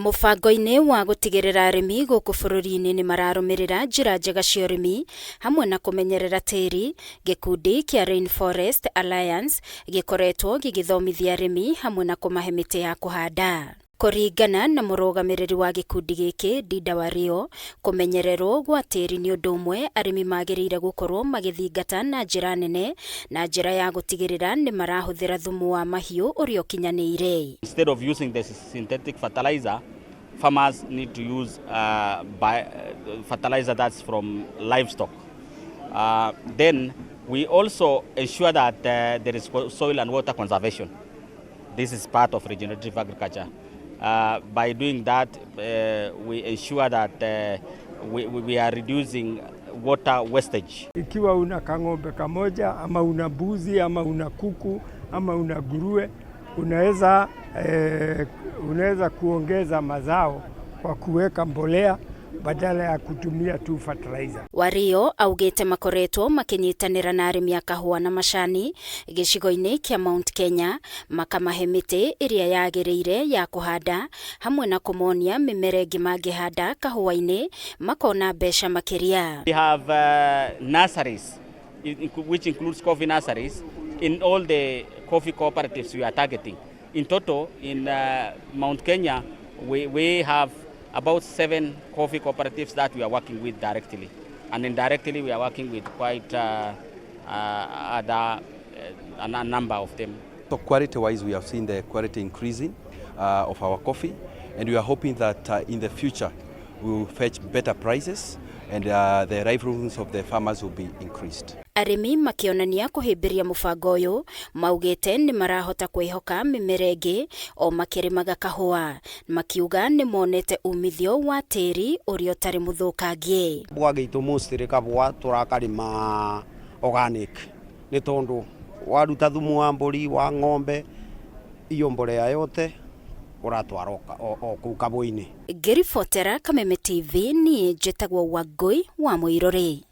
Mubango-ini wa gutigirira arimi guku bururi-ini ni mararumirira njira njega cia urimi hamwe na kumenyerera tĩĩri. Gikundi kia Rainforest Alliance gikoretwo gigithomithia arimi hamwe na kumahe mĩtĩ ya kuhanda. Kuringana na murugamiriri wa gikundi giki DIDA WARIO, kumenyererwo gwa tĩĩri ni undu umwe arimi magiriire gukorwo magithingata na njira nene na njira ya gutigirira ni marahuthira thumu wa mahiu uria ukinyaniire. Instead of using the synthetic fertilizer, farmers need to use fertilizer that's from livestock. Then we also ensure that there is soil and water conservation. This is part of regenerative agriculture. By doing that, we ensure that we are reducing water wastage. Ikiwa una kang'ombe kamoja ama una mbuzi ama una kuku ama una nguruwe, unaweza kuongeza mazao kwa kuweka mbolea badala ya kutumia tu fertilizer. WARIO augite makoretwo makinyitanira na arimi a kahua na macani gicigo-ini kia Mount Kenya, makamahe mĩtĩ iria yagiriire ya kuhanda hamwe na kumonia mĩmera ĩngĩ mangĩhanda kahua-ini makona mbeca makiria. We have nurseries which includes coffee nurseries in all the coffee cooperatives we are targeting. In total in Mount Kenya we have about 7 coffee cooperatives that we are working with directly, and indirectly we are working with quite a number of them. So quality-wise, we have seen the quality increasing of our coffee, and we are hoping that in the future we will fetch better prices and the livelihoods of the farmers will be increased. Arimi makionania kuhimbiria mubango uyu maugite ni marahota kwihoka mimera ingi o makirimaga kahua, makiuga ni monete umithio wa tĩĩri uria utari muthukangie. Bwagitu mostly kahua turakarima organic ni tondu waruta thumu wa mburi wa ng'ombe iyo mbolea yote uratwara o kuu kahua-ini. Ngiribotera Kameme TV ni njĩtagwo Wangui wa Muiruri.